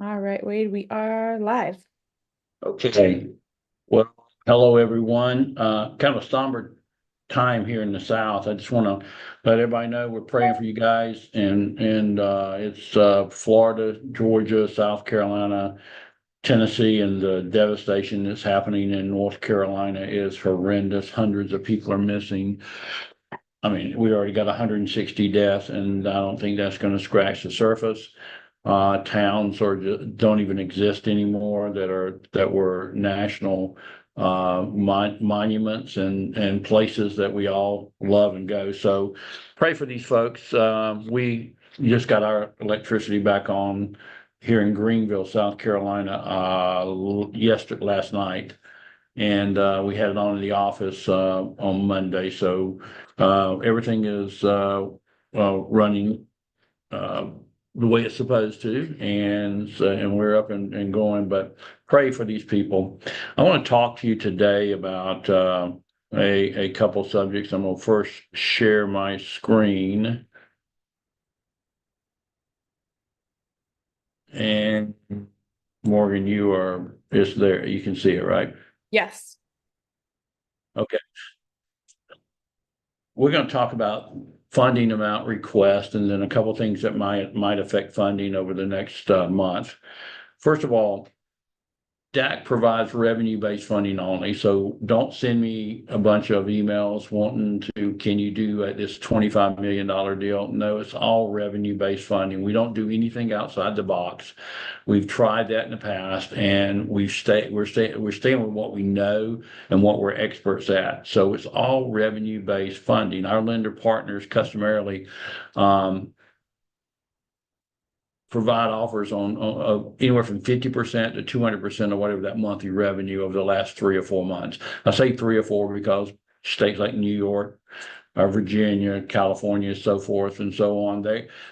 All right, Wade, we are live. Okay, well, hello everyone. Kind of a somber time here in the South. I just want to let everybody know we're praying for you guys, and it's Florida, Georgia, South Carolina, Tennessee, and the devastation that's happening in North Carolina is horrendous. Hundreds of people are missing. I mean, we already got 160 deaths, and I don't think that's going to scratch the surface. Towns don't even exist anymore that were national monuments and places that we all love and go. So pray for these folks. We just got our electricity back on here in Greenville, South Carolina, last night, and we had it on in the office on Monday. So everything is running uh, the way it's supposed to, and we're up and going. But pray for these people. I want to talk to you today about a couple subjects. I'm going to first share my screen, and Morgan, it's there. You can see it, right? Yes. Okay. We're going to talk about funding amount request and then a couple things that might affect funding over the next month. First of all, DAC provides revenue-based funding only, so don't send me a bunch of emails wanting to, can you do this $25 million deal? No, it's all revenue-based funding. We don't do anything outside the box. We've tried that in the past, and we're staying with what we know and what we're experts at. So it's all revenue-based funding. Our lender partners customarily provide offers on anywhere from 50% to 200% of whatever that monthly revenue over the last 3 or 4 months. I say 3 or 4 because states like New York, Virginia, California, so forth and so on,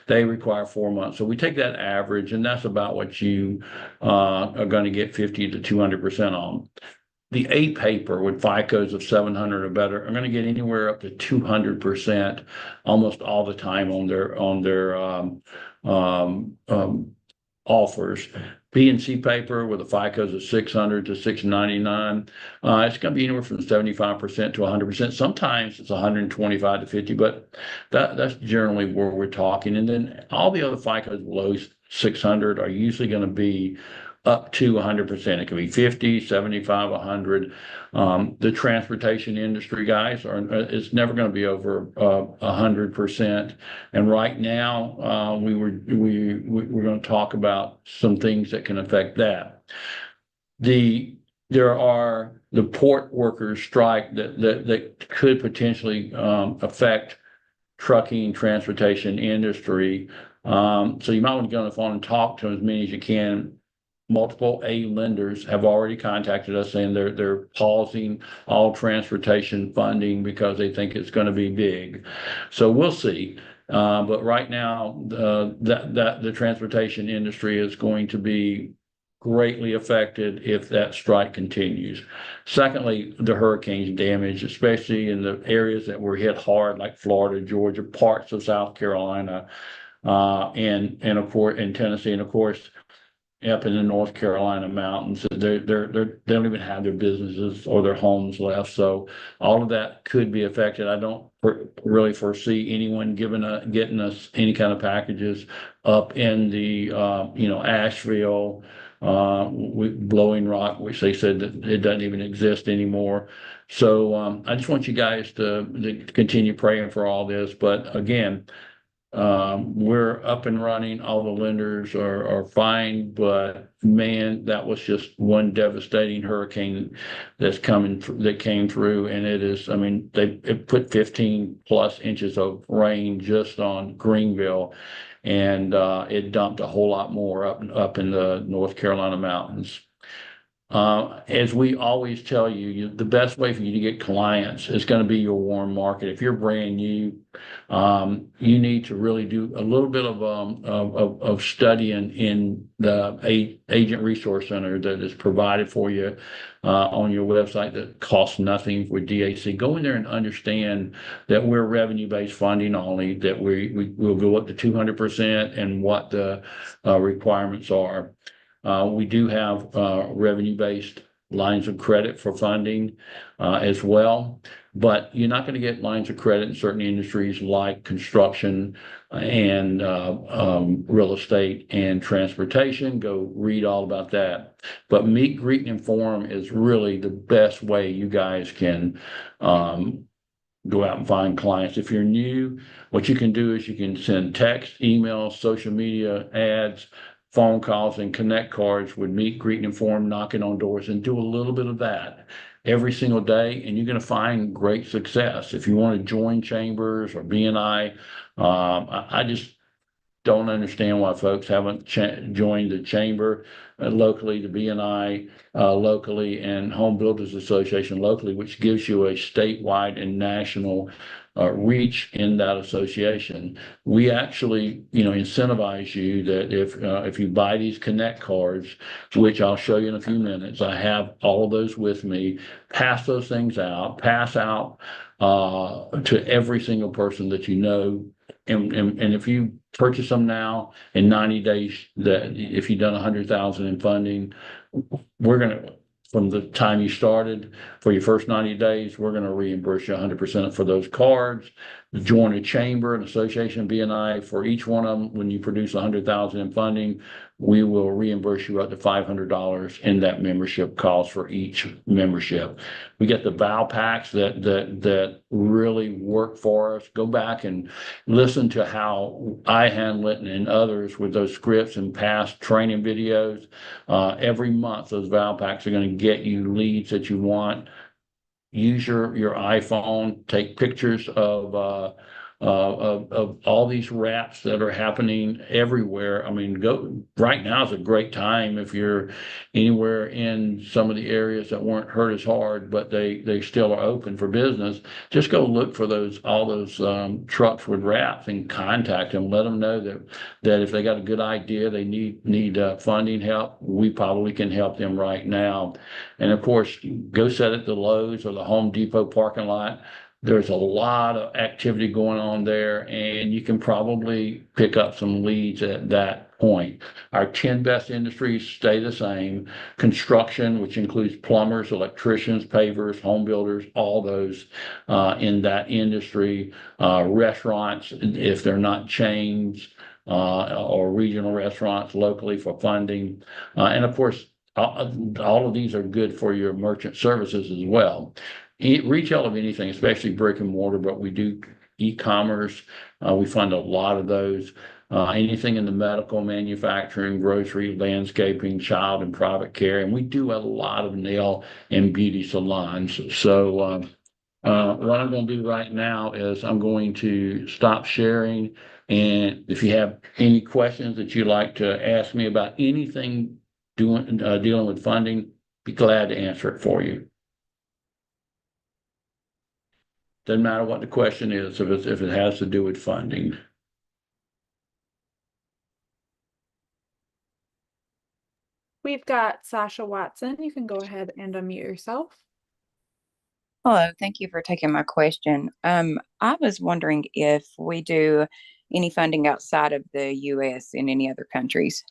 they require 4 months. So we take that average, and that's about what you are going to get 50 to 200% on. The A paper with FICOs of 700 or better are going to get anywhere up to 200% almost all the time on their um, um, offers. B and C paper with the FICOs of 600 to 699, it's going to be anywhere from 75% to 100%. Sometimes it's 125 to 50, but that's generally where we're talking. And then all the other FICOs below 600 are usually going to be up to 100%. It can be 50, 75, 100. The transportation industry guys it's never going to be over 100%. And right now, we're going to talk about some things that can affect that. There are the port workers strike that could potentially affect trucking transportation industry. So you might want to get on the phone and talk to as many as you can. Multiple A lenders have already contacted us saying they're pausing all transportation funding because they think it's going to be big. So we'll see. But right now, that the transportation industry is going to be greatly affected if that strike continues. Secondly, the hurricanes damage, especially in the areas that were hit hard, like Florida, Georgia, parts of South Carolina, and of course in Tennessee, and of course up in the North Carolina mountains. They don't even have their businesses or their homes left. So all of that could be affected. I don't really foresee anyone getting us any kind of packages up in the Asheville, Blowing Rock, which they said that it doesn't even exist anymore. So I just want you guys to continue praying for all this. But again, we're up and running. All the lenders are fine, but man, that was just one devastating hurricane that came through, and it is. I mean, it put 15 plus inches of rain just on Greenville, and it dumped a whole lot more up in the North Carolina mountains. As we always tell you, the best way for you to get clients is going to be your warm market. If you're brand new, you need to really do a little bit of studying in the agent resource center that is provided for you on your website that costs nothing with DAC. Go in there and understand that we're revenue-based funding only, that we will go up to 200% and what the requirements are. We do have revenue-based lines of credit for funding as well. But you're not going to get lines of credit in certain industries like construction and real estate and transportation. Go read all about that. But meet, greet, and inform is really the best way you guys can go out and find clients. If you're new, what you can do is you can send text, email, social media, ads, phone calls, and connect cards with meet, greet, and inform, knocking on doors, and do a little bit of that every single day, and you're going to find great success. If you want to join chambers or BNI, I just don't understand why folks haven't joined the chamber locally, the BNI locally, and Home Builders Association locally, which gives you a statewide and national reach in that association. We actually, incentivize you that if you buy these Connect cards, which I'll show you in a few minutes, I have all of those with me. Pass those things out. Pass out to every single person that you know. And if you purchase them now in 90 days, that if you've done 100,000 in funding, we're going to, from the time you started for your first 90 days, we're going to reimburse you 100% for those cards. Join a chamber, an association, BNI for each one of them. When you produce 100,000 in funding, we will reimburse you up to $500 in that membership cost for each membership. We get the vow packs that really work for us. Go back and listen to how I handle it and others with those scripts and past training videos. Every month, those vow packs are going to get you leads that you want. Use your iPhone, take pictures of all these wraps that are happening everywhere. I mean, right now is a great time if you're anywhere in some of the areas that weren't hurt as hard, but they still are open for business. Just go look for all those trucks with wraps and contact them. Let them know that if they got a good idea, they need funding help, we probably can help them right now. And of course, go sit at the Lowe's or the Home Depot parking lot. There's a lot of activity going on there, and you can probably pick up some leads at that point. Our 10 best industries stay the same. Construction, which includes plumbers, electricians, pavers, home builders, all those in that industry. Restaurants, if they're not chains, or regional restaurants locally for funding. And of course, all of these are good for your merchant services as well. Retail of anything, especially brick and mortar, but we do e-commerce. We fund a lot of those. Anything in the medical, manufacturing, grocery, landscaping, child and private care. And we do a lot of nail and beauty salons. So what I'm going to do right now is I'm going to stop sharing. And if you have any questions that you'd like to ask me about anything dealing with funding, be glad to answer it for you. Doesn't matter what the question is, if it has to do with funding. We've got Sasha Watson. You can go ahead and unmute yourself. Hello, thank you for taking my question. I was wondering if we do any funding outside of the U.S. in any other countries.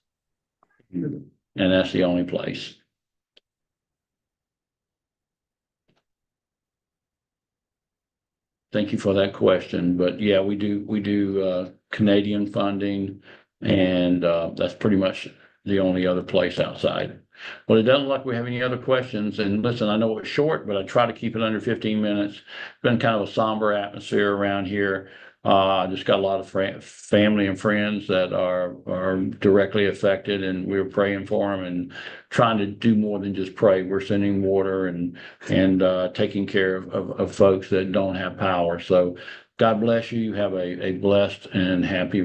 And that's the only place. Thank you for that question. But yeah, we do Canadian funding, and that's pretty much the only other place outside. Well, it doesn't look like we have any other questions. And listen, I know it's short, but I try to keep it under 15 minutes. It's been kind of a somber atmosphere around here. Just got a lot of family and friends that are directly affected, and we're praying for them and trying to do more than just pray. We're sending water and taking care of folks that don't have power. So God bless you. You have a blessed and happy